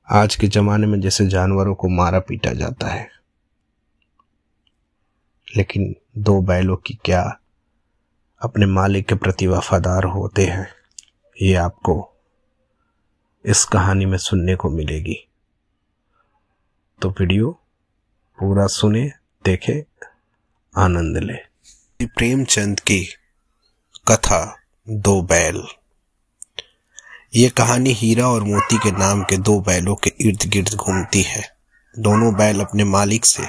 आज के ज़माने में जैसे जानवरों को मारा पीटा जाता है, लेकिन दो बैलों की क्या अपने मालिक के प्रति वफादार होते हैं, ये आपको इस कहानी में सुनने को मिलेगी। तो वीडियो पूरा सुने, देखे, आनंद ले। प्रेमचंद की कथा दो बैल। ये कहानी हीरा और मोती के नाम के दो बैलों के इर्द गिर्द घूमती है। दोनों बैल अपने मालिक से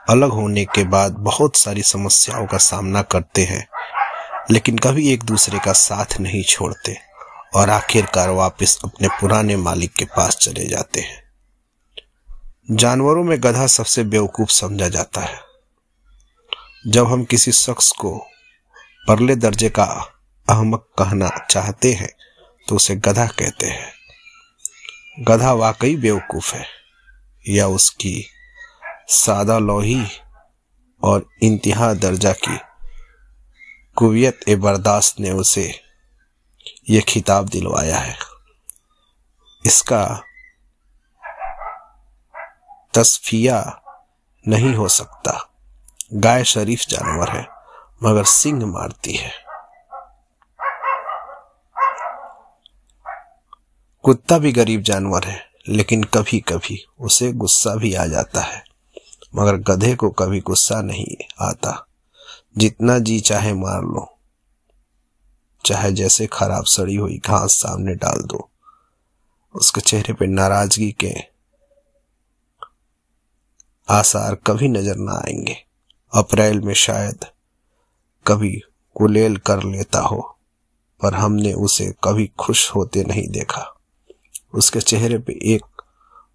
अलग होने के बाद बहुत सारी समस्याओं का सामना करते हैं, लेकिन कभी एक दूसरे का साथ नहीं छोड़ते और आखिरकार वापस अपने पुराने मालिक के पास चले जाते हैं। जानवरों में गधा सबसे बेवकूफ समझा जाता है। जब हम किसी शख्स को परले दर्जे का अहमक कहना चाहते हैं तो उसे गधा कहते हैं। गधा वाकई बेवकूफ है या उसकी सादा लौही और इंतहा दर्जा की कुवियत ए बर्दाश्त ने उसे यह खिताब दिलवाया है। इसका तस्फिया नहीं हो सकता। गाय शरीफ जानवर है मगर सींग मारती है। कुत्ता भी गरीब जानवर है, लेकिन कभी कभी उसे गुस्सा भी आ जाता है, मगर गधे को कभी गुस्सा नहीं आता। जितना जी चाहे मार लो, चाहे जैसे खराब सड़ी हुई घास सामने डाल दो, उसके चेहरे पे नाराजगी के आसार कभी नजर ना आएंगे। अप्रैल में शायद कभी गुलेल कर लेता हो, पर हमने उसे कभी खुश होते नहीं देखा। उसके चेहरे पे एक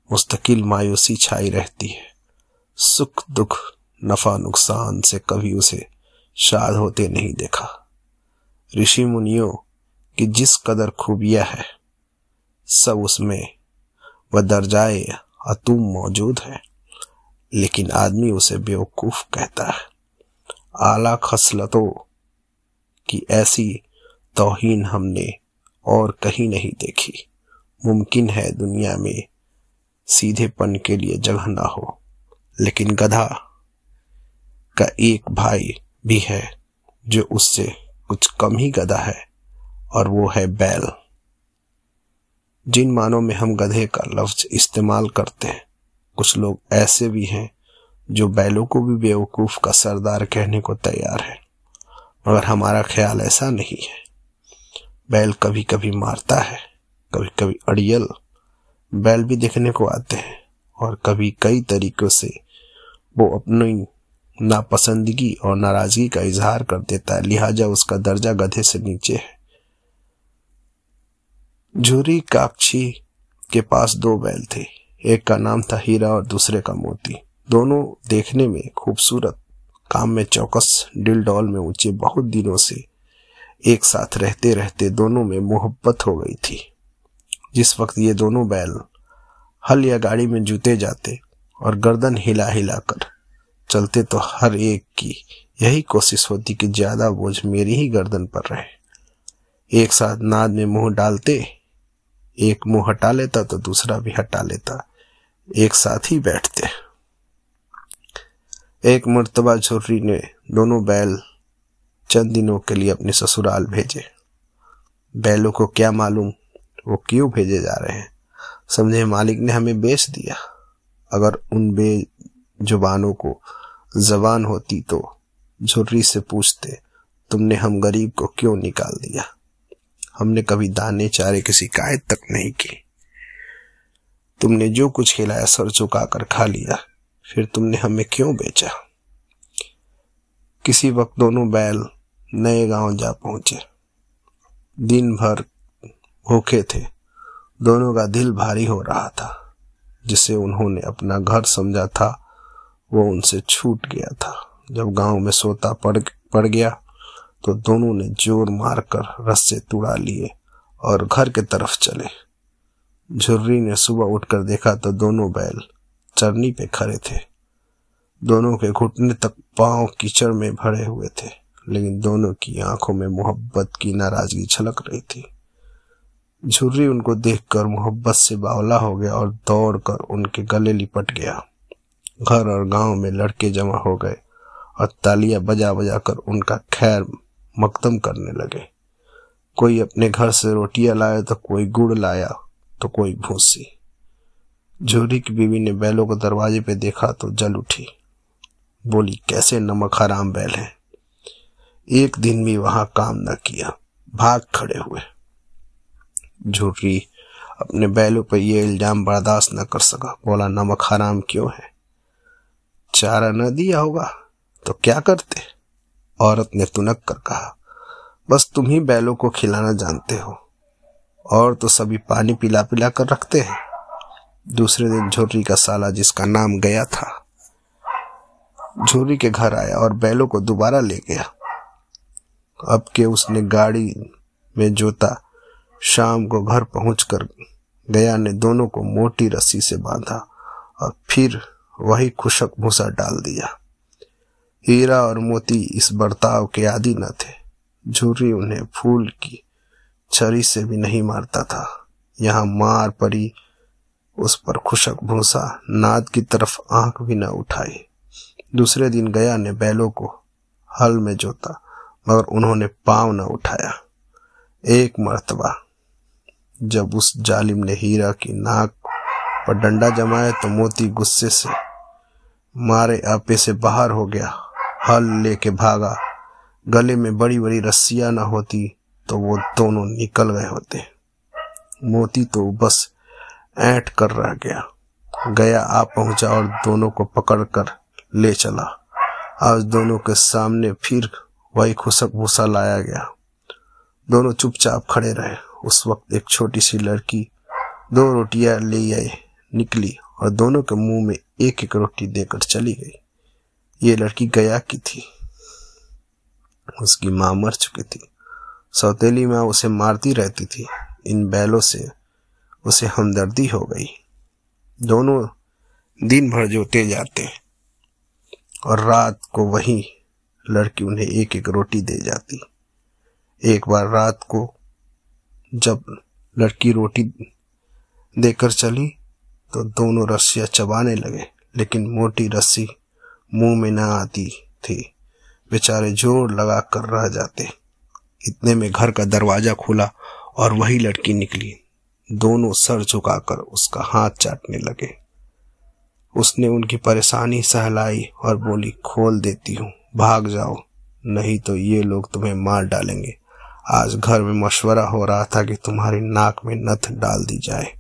मुस्तकिल मायूसी छाई रहती है। सुख दुख नफा नुकसान से कभी उसे शाद होते नहीं देखा। ऋषि मुनियों की जिस कदर खूबियां है, सब उसमें वह दर्जाए अतूम मौजूद है, लेकिन आदमी उसे बेवकूफ कहता है। आला खसलतों की ऐसी तौहीन हमने और कहीं नहीं देखी। मुमकिन है दुनिया में सीधेपन के लिए जगह ना हो, लेकिन गधा का एक भाई भी है जो उससे कुछ कम ही गधा है, और वो है बैल। जिन मानों में हम गधे का लफ्ज इस्तेमाल करते हैं, कुछ लोग ऐसे भी हैं जो बैलों को भी बेवकूफ का सरदार कहने को तैयार है, मगर हमारा ख्याल ऐसा नहीं है। बैल कभी कभी मारता है, कभी कभी अड़ियल बैल भी देखने को आते हैं, और कभी कई तरीकों से वो अपनी नापसंदगी और नाराजगी का इजहार कर देता है, लिहाजा उसका दर्जा गधे से नीचे है। झूरी काक्षी के पास दो बैल थे। एक का नाम था हीरा और दूसरे का मोती। दोनों देखने में खूबसूरत, काम में चौकस, दिल डौल में ऊंचे। बहुत दिनों से एक साथ रहते रहते दोनों में मोहब्बत हो गई थी। जिस वक्त ये दोनों बैल हल या गाड़ी में जुते जाते और गर्दन हिला हिला कर चलते, तो हर एक की यही कोशिश होती कि ज्यादा बोझ मेरी ही गर्दन पर रहे। एक साथ नाद में मुंह डालते, एक मुंह हटा लेता तो दूसरा भी हटा लेता, एक साथ ही बैठते। एक मर्तबा झुर्री ने दोनों बैल चंद दिनों के लिए अपने ससुराल भेजे। बैलों को क्या मालूम वो क्यों भेजे जा रहे हैं। समझे मालिक ने हमें बेच दिया। अगर उन बेजुबानों को जबान होती तो झुर्री से पूछते, तुमने हम गरीब को क्यों निकाल दिया? हमने कभी दाने चारे की शिकायत तक नहीं की। तुमने जो कुछ खिलाया सर झुकाकर खा लिया, फिर तुमने हमें क्यों बेचा? किसी वक्त दोनों बैल नए गांव जा पहुंचे। दिन भर भूखे थे। दोनों का दिल भारी हो रहा था। जिसे उन्होंने अपना घर समझा था वो उनसे छूट गया था। जब गांव में सोता पड़ गया तो दोनों ने जोर मारकर रस्से तुड़ा लिए और घर के तरफ चले। झुर्री ने सुबह उठकर देखा तो दोनों बैल चरनी पे खड़े थे। दोनों के घुटने तक पांव कीचड़ में भरे हुए थे, लेकिन दोनों की आंखों में मोहब्बत की नाराजगी छलक रही थी। झुर्री उनको देखकर मोहब्बत से बावला हो गया और दौड़कर उनके गले लिपट गया। घर और गांव में लड़के जमा हो गए और तालियां बजा बजा कर उनका खैर मकदम करने लगे। कोई अपने घर से रोटियां लाया तो कोई गुड़ लाया तो कोई भूसी। झुर्री की बीवी ने बैलों को दरवाजे पे देखा तो जल उठी। बोली, कैसे नमक हराम बैल हैं, एक दिन भी वहां काम न किया, भाग खड़े हुए। झुर्री अपने बैलों पर यह इल्जाम बर्दाश्त न कर सका। बोला, नमक हराम क्यों है? चारा न दिया होगा तो क्या करते? औरत ने तुनक कर कहा, बस तुम ही बैलों को खिलाना जानते हो, और तो सभी पानी पिला पिला कर रखते हैं। दूसरे दिन झुर्री का साला, जिसका नाम गया था, झुर्री के घर आया और बैलों को दोबारा ले गया। अब के उसने गाड़ी में जोता। शाम को घर पहुंचकर गया ने दोनों को मोटी रस्सी से बांधा और फिर वही खुशक भूसा डाल दिया। हीरा और मोती इस बर्ताव के आदी न थे। झुर्री उन्हें फूल की छरी से भी नहीं मारता था। यहाँ मार पड़ी उस पर खुशक भूसा, नाद की तरफ आंख भी न उठाई। दूसरे दिन गया ने बैलों को हल में जोता, मगर उन्होंने पांव न उठाया। एक मर्तबा जब उस जालिम ने हीरा की नाक पर डंडा जमाया तो मोती गुस्से से मारे आपे से बाहर हो गया। हल लेके भागा। गले में बड़ी बड़ी रस्सियां न होती तो वो दोनों निकल गए होते। मोती तो बस ऐंठ कर रह गया। गया आ पहुंचा और दोनों को पकड़कर ले चला। आज दोनों के सामने फिर वही खुशक भूसा लाया गया। दोनों चुपचाप खड़े रहे। उस वक्त एक छोटी सी लड़की 2 रोटियां ले आए निकली और दोनों के मुंह में एक एक रोटी देकर चली गई। ये लड़की गया की थी। उसकी मां मर चुकी थी। सौतेली मां उसे मारती रहती थी। इन बैलों से उसे हमदर्दी हो गई। दोनों दिन भर जोते जाते और रात को वही लड़की उन्हें एक एक रोटी दे जाती। एक बार रात को जब लड़की रोटी देकर चली तो दोनों रस्सियां चबाने लगे, लेकिन मोटी रस्सी मुंह में न आती थी। बेचारे जोर लगा कर रह जाते। इतने में घर का दरवाजा खुला और वही लड़की निकली। दोनों सर झुकाकर उसका हाथ चाटने लगे। उसने उनकी परेशानी सहलाई और बोली, खोल देती हूँ, भाग जाओ, नहीं तो ये लोग तुम्हें मार डालेंगे। आज घर में मशवरा हो रहा था कि तुम्हारी नाक में नथ डाल दी जाए।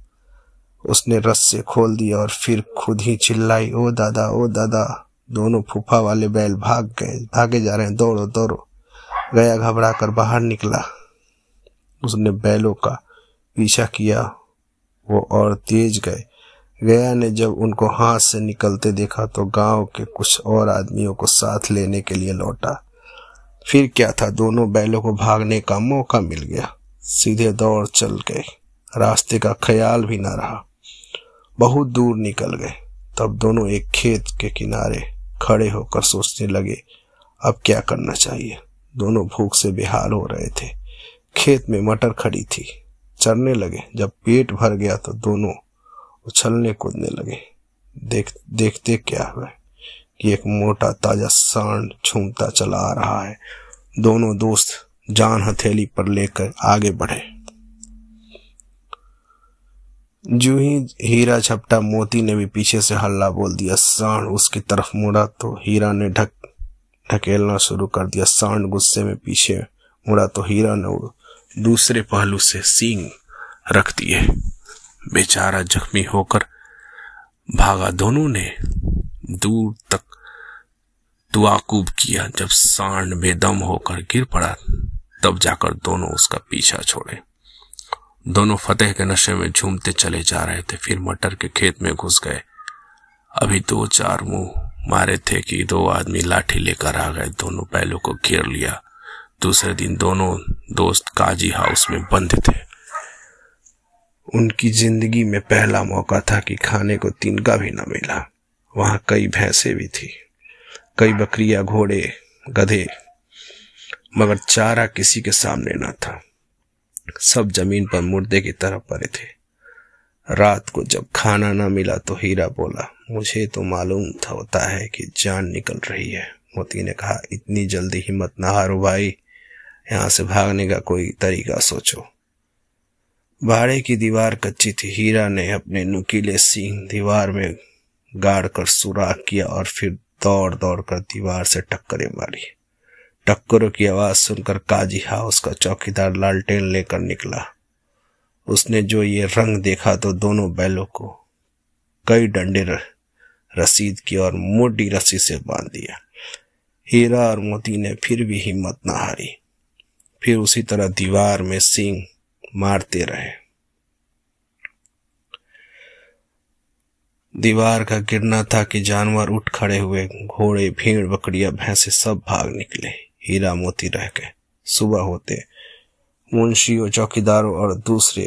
उसने रस्से खोल दिया और फिर खुद ही चिल्लाई, ओ दादा, ओ दादा। दोनों फूफा वाले बैल भागे जा रहे हैं, दौड़ो दौड़ो। गया घबरा कर बाहर निकला। उसने बैलों का पीछा किया, वो और तेज गए। गया ने जब उनको हाथ से निकलते देखा तो गांव के कुछ और आदमियों को साथ लेने के लिए लौटा। फिर क्या था, दोनों बैलों को भागने का मौका मिल गया। सीधे दौड़ चल गए। रास्ते का ख्याल भी न रहा। बहुत दूर निकल गए। तब दोनों एक खेत के किनारे खड़े होकर सोचने लगे, अब क्या करना चाहिए। दोनों भूख से बेहाल हो रहे थे। खेत में मटर खड़ी थी। चरने लगे। जब पेट भर गया तो दोनों उछलने कूदने लगे। देखते क्या हुआ कि एक मोटा ताजा सांड झूमता चला आ रहा है। दोनों दोस्त जान हथेली पर लेकर आगे बढ़े। जो ही हीरा झपटा, मोती ने भी पीछे से हल्ला बोल दिया। सांड उसकी तरफ मुड़ा तो हीरा ने ढकेलना शुरू कर दिया। सांड गुस्से में पीछे मुड़ा तो हीरा ने दूसरे पहलू से सींग रख दिए। बेचारा जख्मी होकर भागा। दोनों ने दूर तक तुआकूब किया। जब सांड बेदम होकर गिर पड़ा तब जाकर दोनों उसका पीछा छोड़े। दोनों फतेह के नशे में झूमते चले जा रहे थे। फिर मटर के खेत में घुस गए। अभी 2-4 मुंह मारे थे कि 2 आदमी लाठी लेकर आ गए। दोनों बैलों को घेर लिया। दूसरे दिन दोनों दोस्त काजी हाउस में बंद थे। उनकी जिंदगी में पहला मौका था कि खाने को तिनका भी न मिला। वहां कई भैंसें भी थी, कई बकरियां, घोड़े, गधे, मगर चारा किसी के सामने न था। सब जमीन पर मुर्दे की तरह पड़े थे। रात को जब खाना न मिला तो हीरा बोला, मुझे तो मालूम होता है कि जान निकल रही है। मोती ने कहा, इतनी जल्दी हिम्मत न हारो भाई, यहाँ से भागने का कोई तरीका सोचो। बाड़े की दीवार कच्ची थी। हीरा ने अपने नुकीले सींग दीवार में गाड़ कर सुराख किया और फिर दौड़ दौड़ कर दीवार से टक्करें मारी। टक्करों की आवाज सुनकर काजी हाउस का चौकीदार लालटेन लेकर निकला। उसने जो ये रंग देखा तो दोनों बैलों को कई डंडे रसीद की और मोटी रस्सी से बांध दिया। हीरा और मोती ने फिर भी हिम्मत न हारी। फिर उसी तरह दीवार में सींग मारते रहे। दीवार का गिरना था कि जानवर उठ खड़े हुए। घोड़े, भेड़, बकरियां, भैंसे सब भाग निकले। हीरा मोती रह गए। सुबह होते मुंशियों, चौकीदारों और दूसरे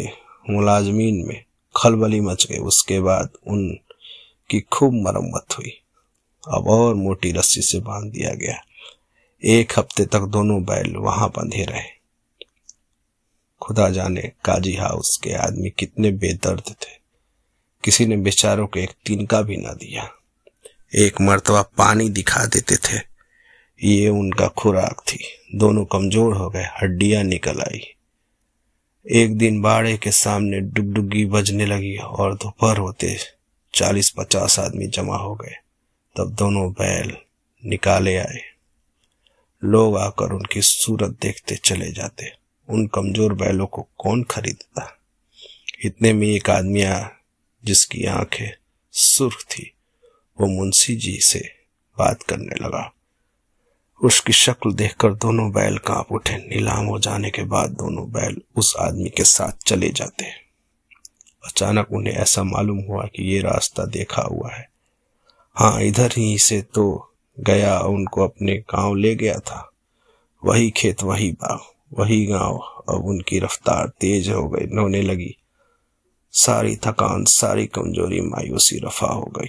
मुलाजमीन में खलबली मच गई। उसके बाद उनकी खूब मरम्मत हुई। अब और मोटी रस्सी से बांध दिया गया। 1 हफ्ते तक दोनों बैल वहां बंधे रहे। खुदा जाने काजी हाउस के आदमी कितने बेदर्द थे। किसी ने बेचारों को एक तिनका भी न दिया। एक मर्तबा पानी दिखा देते थे, ये उनका खुराक थी। दोनों कमजोर हो गए, हड्डियां निकल आई। एक दिन बाड़े के सामने डुगडुगी बजने लगी और दोपहर होते 40-50 आदमी जमा हो गए। तब दोनों बैल निकाले आए। लोग आकर उनकी सूरत देखते चले जाते। उन कमजोर बैलों को कौन खरीदता। इतने में एक आदमी आया जिसकी आंखें सुर्ख थी। वो मुंशी जी से बात करने लगा। उसकी शक्ल देखकर दोनों बैल कांप उठे। नीलाम हो जाने के बाद दोनों बैल उस आदमी के साथ चले जाते। अचानक उन्हें ऐसा मालूम हुआ कि ये रास्ता देखा हुआ है। हाँ, इधर ही से तो गया, उनको अपने गांव ले गया था। वही खेत, वही बाग, वही गांव। अब उनकी रफ्तार तेज हो गई, होने लगी। सारी थकान, सारी कमजोरी, मायूसी रफा हो गई।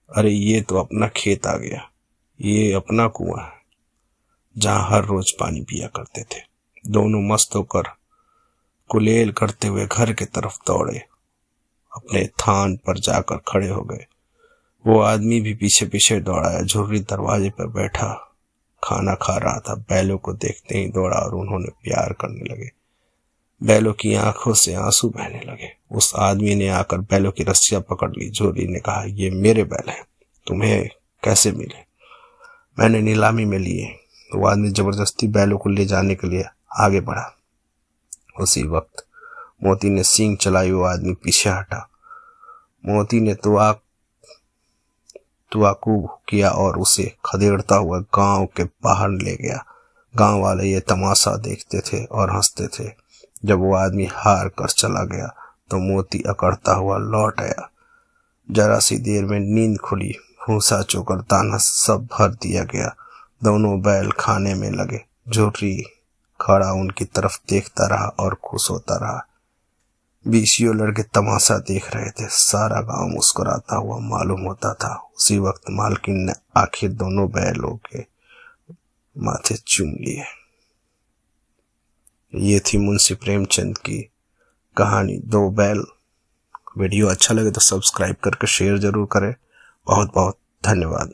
अरे, ये तो अपना खेत आ गया। ये अपना कुआं है जहां हर रोज पानी पिया करते थे। दोनों मस्त होकर कुलेल करते हुए घर की तरफ दौड़े। अपने थान पर जाकर खड़े हो गए। वो आदमी भी पीछे पीछे दौड़ाया। झुर्री दरवाजे पर बैठा खाना खा रहा था। बैलों को देखते ही दौड़ा और उन्होंने प्यार करने लगे। बैलों की आंखों से आंसू बहने लगे। उस आदमी ने आकर बैलों की रस्सियां पकड़ ली। झुर्री ने कहा, ये मेरे बैल हैं, तुम्हें कैसे मिले? मैंने नीलामी में लिए। वो आदमी जबरदस्ती बैलों को ले जाने के लिए आगे बढ़ा। उसी वक्त मोती ने सींग चलाई। वो आदमी पीछे हटा। मोती ने तुआकू किया और उसे खदेड़ता हुआ गांव के बाहर ले गया। गांव वाले ये तमाशा देखते थे और हंसते थे। जब वो आदमी हार कर चला गया तो मोती अकड़ता हुआ लौट आया। जरा सी देर में नींद खुली। भूसा, चोकर, दाना सब भर दिया गया। दोनों बैल खाने में लगे। झुर्री खड़ा उनकी तरफ देखता रहा और खुश होता रहा। 20 लड़के तमाशा देख रहे थे। सारा गांव मुस्कुराता हुआ मालूम होता था। उसी वक्त मालकिन ने आखिर दोनों बैलों के माथे चूम लिए। ये थी मुंशी प्रेमचंद की कहानी 2 बैल। वीडियो अच्छा लगे तो सब्सक्राइब करके शेयर जरूर करें। बहुत बहुत धन्यवाद।